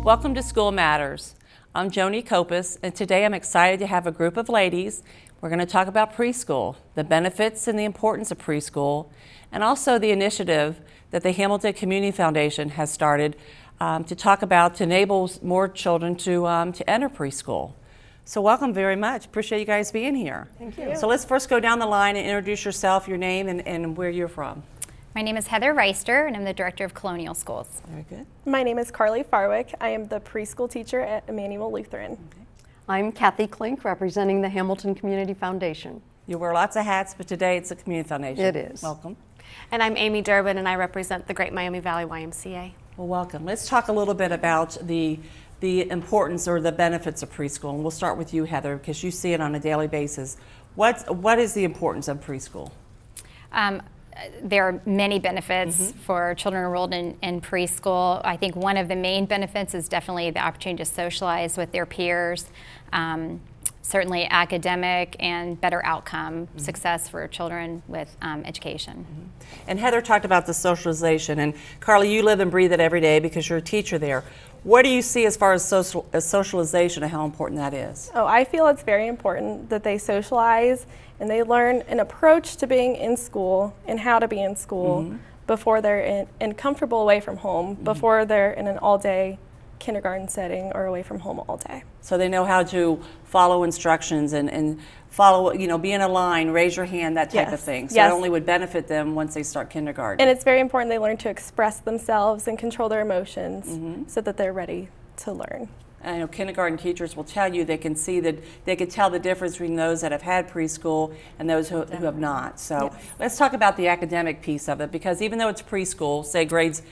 Welcome to School Matters. I'm Joni Kopis, and today I'm excited to have a group of ladies. We're going to talk about preschool, the benefits and the importance of preschool, and also the initiative that the Hamilton Community Foundation has started to talk about to enable more children to enter preschool. So welcome very much. Appreciate you guys being here. Thank you. So let's first go down the line and introduce yourself, your name, and where you're from. My name is Heather Reister, and I'm the Director of Colonial Schools. Very good. My name is Carly Farwick. I am the preschool teacher at Emmanuel Lutheran. Okay. I'm Kathy Klink, representing the Hamilton Community Foundation. You wear lots of hats, but today it's a community foundation. It is. Welcome. And I'm Amy Durbin, and I represent the Great Miami Valley YMCA. Well, welcome. Let's talk a little bit about the importance or the benefits of preschool. And we'll start with you, Heather, because you see it on a daily basis. What is the importance of preschool? There are many benefits for children enrolled in preschool. I think one of the main benefits is definitely the opportunity to socialize with their peers, certainly academic and better outcome success for children with education. And Heather talked about the socialization, and Carly, you live and breathe it every day because you're a teacher there. What do you see as far as socialization and how important that is? Oh, I feel it's very important that they socialize and they learn an approach to being in school and how to be in school before they're in comfortable away from home, before they're in an all-day kindergarten setting or away from home all day. So they know how to follow instructions and follow, be in a line, raise your hand, that type of thing. So it only would benefit them once they start kindergarten. And it's very important they learn to express themselves and control their emotions so that they're ready to learn. I know kindergarten teachers will tell you they can tell the difference between those that have had preschool and those who have not. So let's talk about the academic piece of it, because even though it's preschool, say grades,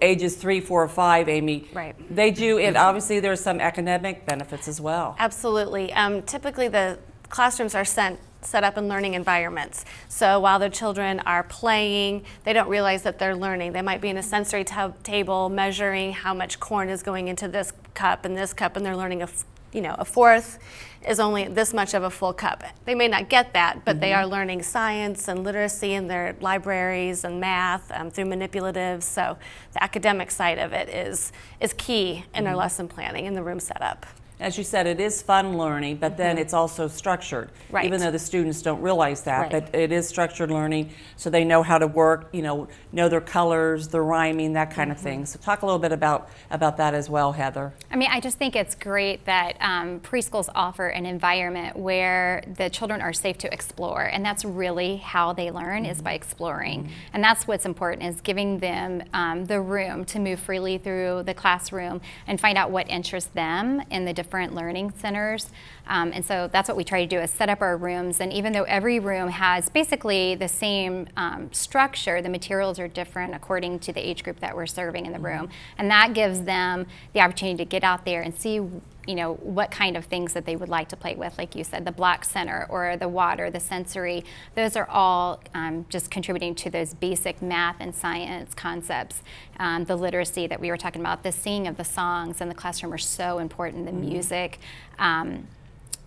ages 3, 4, or 5, Amy, they do, and obviously there's some academic benefits as well. Absolutely. Typically the classrooms are set up in learning environments. So while the children are playing, they don't realize that they're learning. They might be in a sensory table measuring how much corn is going into this cup, and they're learning a fourth is only this much of a full cup. They may not get that, but they are learning science and literacy in their libraries and math through manipulatives. So the academic side of it is key in their lesson planning and the room setup. As you said, it is fun learning, but then it's also structured, even though the students don't realize that. But it is structured learning, so they know how to work, know their colors, their rhyming, that kind of thing. So talk a little bit about that as well, Heather. I mean, I just think it's great that preschools offer an environment where the children are safe to explore, and that's really how they learn is by exploring. And that's what's important, is giving them the room to move freely through the classroom and find out what interests them in the different learning centers. And so that's what we try to do, is set up our rooms. And even though every room has basically the same structure, the materials are different according to the age group that we're serving in the room. And that gives them the opportunity to get out there and see what kind of things that they would like to play with. Like you said, the block center or the water, the sensory, those are all just contributing to those basic math and science concepts. The literacy that we were talking about, the singing of the songs in the classroom are so important, the music, and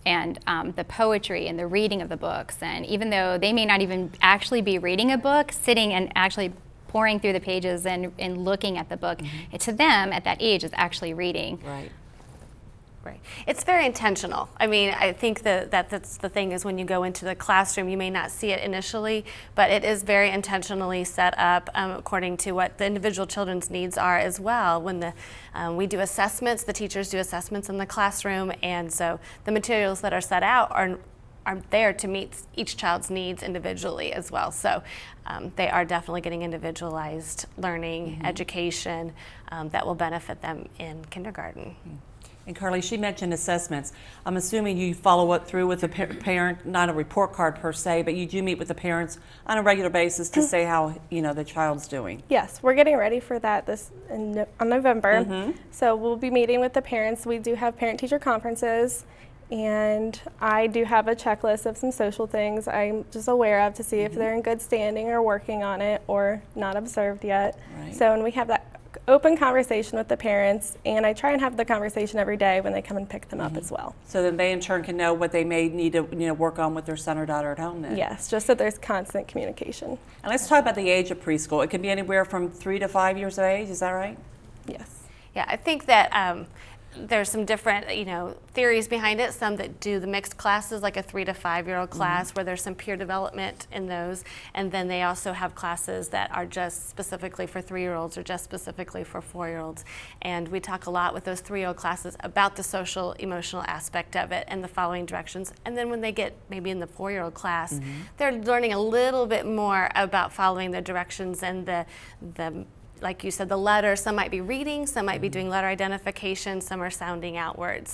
the poetry and the reading of the books. And even though they may not even actually be reading a book, sitting and actually pouring through the pages and looking at the book, to them at that age is actually reading. Right. Right. It's very intentional. I mean, I think that's the thing, is when you go into the classroom, you may not see it initially, but it is very intentionally set up according to what the individual children's needs are as well. When we do assessments, the teachers do assessments in the classroom, and so the materials that are set out are there to meet each child's needs individually as well. So they are definitely getting individualized learning, education that will benefit them in kindergarten. And Carly, she mentioned assessments. I'm assuming you follow up through with the parent, not a report card per se, but you do meet with the parents on a regular basis to say how the child's doing. Yes, we're getting ready for that on November. So we'll be meeting with the parents. We do have parent-teacher conferences, and I do have a checklist of some social things I'm just aware of to see if they're in good standing or working on it or not observed yet. So when we have that open conversation with the parents, and I try and have the conversation every day when they come and pick them up as well. So then they in turn can know what they may need to work on with their son or daughter at home then. Yes, just that there's constant communication. And let's talk about the age of preschool. It can be anywhere from 3 to 5 years of age, is that right? Yes. Yeah, I think that there's some different, theories behind it. Some that do the mixed classes, like a 3 to 5 year old class, where there's some peer development in those, and then they also have classes that are just specifically for 3-year-olds or just specifically for 4-year-olds. And we talk a lot with those 3-year-old classes about the social, emotional aspect of it and the following directions. And then when they get maybe in the 4-year-old class, they're learning a little bit more about following the directions and the like you said, the letters. Some might be reading, some might be doing letter identification, some are sounding out words.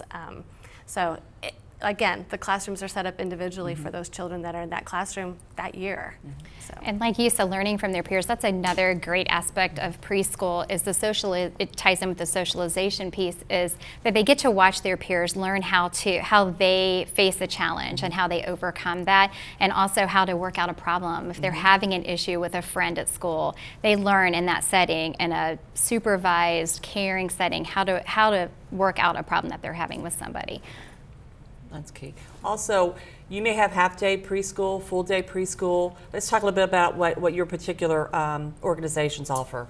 Again, the classrooms are set up individually for those children that are in that classroom that year. So. And like you said, learning from their peers, that's another great aspect of preschool is it ties in with the socialization piece, is that they get to watch their peers learn how they face a challenge and how they overcome that, and also how to work out a problem. If they're having an issue with a friend at school, they learn in that setting, in a supervised, caring setting, how to work out a problem that they're having with somebody. That's key. Also, you may have half-day preschool, full-day preschool. Let's talk a little bit about what your particular organizations offer.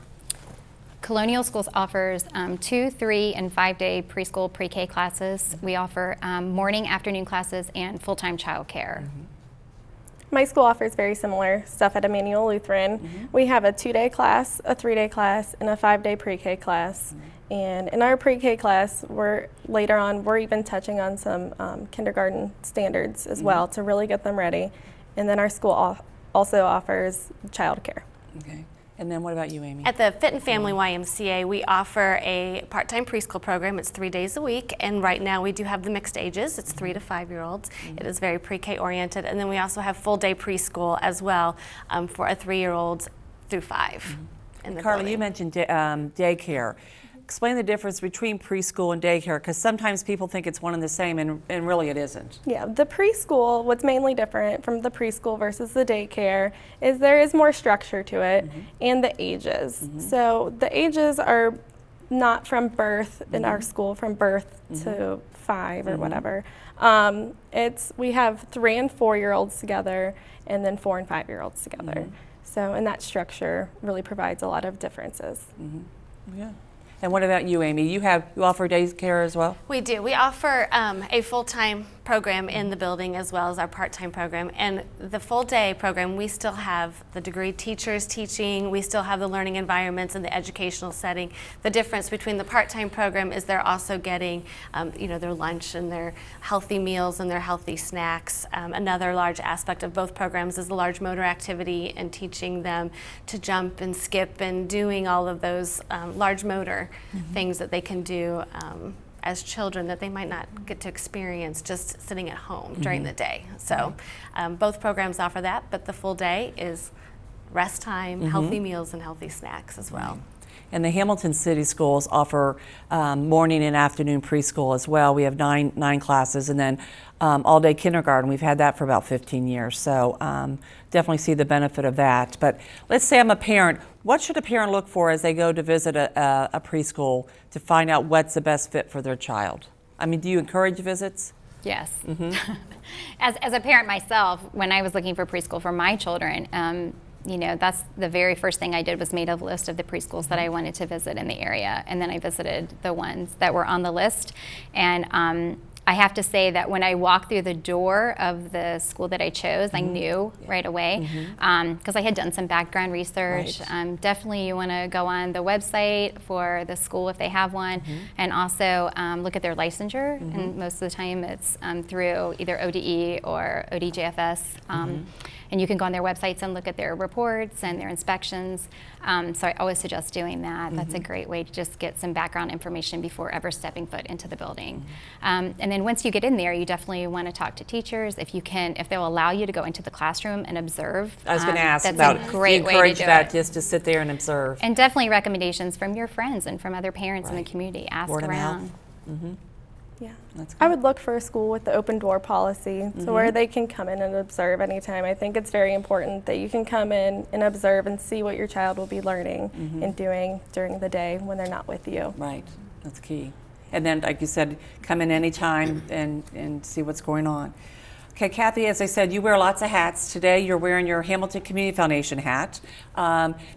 Colonial Schools offers 2, 3, and 5-day preschool pre-K classes. We offer morning, afternoon classes, and full-time childcare. My school offers very similar stuff at Emmanuel Lutheran. We have a 2-day class, a 3-day class, and a 5-day pre-K class. And in our pre-K class, later on, we're even touching on some kindergarten standards as well to really get them ready. And then our school also offers childcare. Okay. And then what about you, Amy? At the Fit and Family YMCA, we offer a part-time preschool program. It's 3 days a week, and right now we do have the mixed ages. It's 3 to 5 year olds. It is very pre-K oriented, and then we also have full-day preschool as well for a 3-year-olds through 5. In the Carly, building. you mentioned daycare. Explain the difference between preschool and daycare, because sometimes people think it's one and the same, and really it isn't. Yeah, the preschool, what's mainly different from the preschool versus the daycare is there is more structure to it and the ages. So the ages are not from birth in our school, from birth to 5 or whatever. We have 3 and 4 year olds together, and then 4 and 5 year olds together. So, and that structure really provides a lot of differences. Yeah. And what about you, Amy? You offer daycare as well? We do. We offer a full-time program in the building as well as our part-time program. And the full-day program, we still have the degree teachers teaching. We still have the learning environments and the educational setting. The difference between the part-time program is they're also getting, their lunch and their healthy meals and their healthy snacks. Another large aspect of both programs is the large motor activity and teaching them to jump and skip and doing all of those large motor things that they can do as children that they might not get to experience just sitting at home during the day. So both programs offer that, but the full day is rest time, healthy meals, and healthy snacks as well. And the Hamilton City Schools offer morning and afternoon preschool as well. We have nine classes, and then all-day kindergarten. We've had that for about 15 years, so definitely see the benefit of that. But let's say I'm a parent. What should a parent look for as they go to visit a preschool to find out what's the best fit for their child? I mean, do you encourage visits? Yes. As a parent myself, when I was looking for preschool for my children, that's the very first thing I did was made a list of the preschools that I wanted to visit in the area, and then I visited the ones that were on the list. And I have to say that when I walked through the door of the school that I chose, I knew right away, because I had done some background research. Right. Definitely you want to go on the website for the school if they have one, and also look at their licensure, and most of the time it's through either ODE or ODJFS. And you can go on their websites and look at their reports and their inspections. So I always suggest doing that. That's a great way to just get some background information before ever stepping foot into the building. And then once you get in there, you definitely want to talk to teachers. If they'll allow you to go into the classroom and observe. I was going to ask that's about a great way encourage to do that it. just to sit there and observe. And definitely recommendations from your friends and from other parents in the community. Ask Word of around. mouth. Yeah, That's I would look for a school with the open door policy to where they can come in and observe anytime. I think it's very important that you can come in and observe and see what your child will be learning and doing during the day when they're not with you. Right, that's key. And then, like you said, come in anytime and see what's going on. Okay, Kathy, as I said, you wear lots of hats. Today you're wearing your Hamilton Community Foundation hat.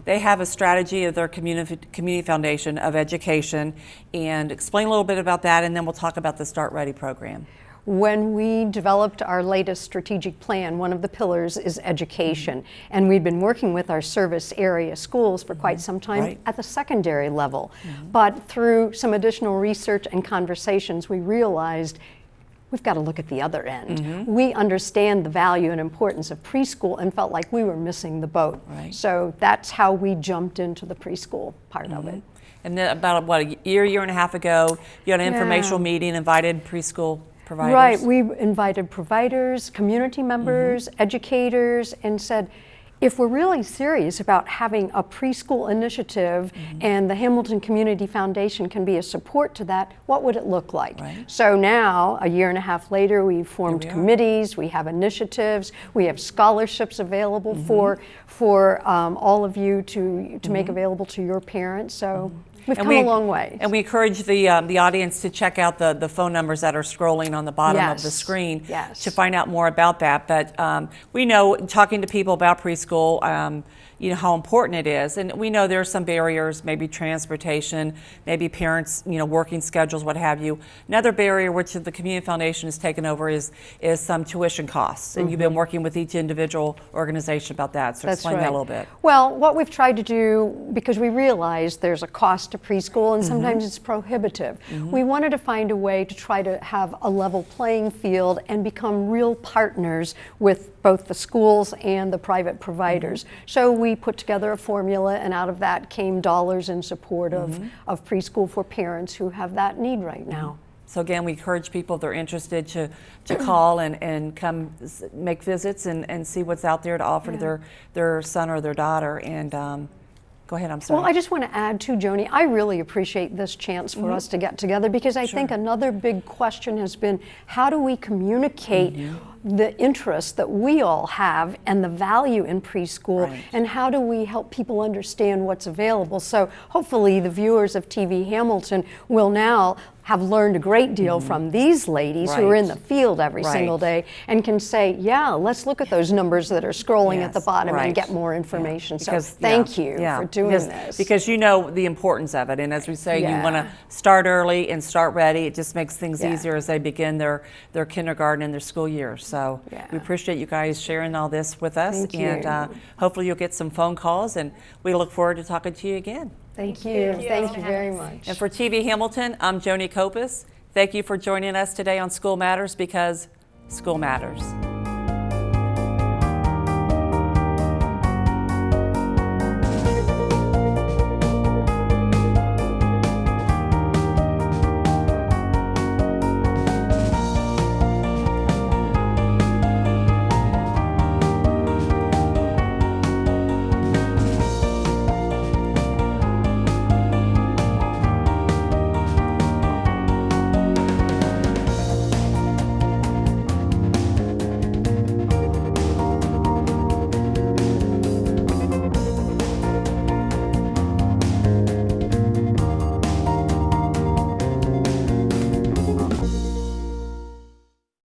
They have a strategy of their community foundation of education, and explain a little bit about that, and then we'll talk about the Start Ready program. When we developed our latest strategic plan, one of the pillars is education. And we've been working with our service area schools for quite some time at the secondary level. But through some additional research and conversations, we realized we've got to look at the other end. We understand the value and importance of preschool and felt like we were missing the boat. So that's how we jumped into the preschool part of it. And then about, what, a year and a half ago, you had an informational meeting, invited preschool providers? Right, we invited providers, community members, educators, and said, if we're really serious about having a preschool initiative and the Hamilton Community Foundation can be a support to that, what would it look like? So now, a year and a half later, we've formed committees, we have initiatives, we have scholarships available for all of you to make available to your parents. So we've come a long way. And we encourage the audience to check out the phone numbers that are scrolling on the bottom of the screen to find out more about that. But we know, talking to people about preschool, you know how important it is, and we know there are some barriers, maybe transportation, maybe parents, you know, working schedules, what have you. Another barrier which the Community Foundation has taken over is some tuition costs, and you've been working with each individual organization about that. So explain that a little bit. Well, what we've tried to do, because we realize there's a cost to preschool and sometimes it's prohibitive, we wanted to find a way to try to have a level playing field and become real partners with both the schools and the private providers. So we put together a formula, and out of that came dollars in support of preschool for parents who have that need right now. So again, we encourage people, if they're interested, to call and come make visits and see what's out there to offer to their son or their daughter. And go ahead, I'm sorry. Well, I just want to add too, Joni, I really appreciate this chance for us to get together, because I think another big question has been, how do we communicate the interest that we all have and the value in preschool, and how do we help people understand what's available? So hopefully the viewers of TV Hamilton will now have learned a great deal from these ladies who are in the field every single day and can say, yeah, let's look at those numbers that are scrolling at the bottom and get more information. So thank you for doing this. Because you know the importance of it, and as we say, you want to start early and start ready. It just makes things easier as they begin their kindergarten and their school year. So we appreciate you guys sharing all this with us, and hopefully you'll get some phone calls, and we look forward to talking to you again. Thank you. Thank you very much. And for TV Hamilton, I'm Joni Kopis. Thank you for joining us today on School Matters, because school matters.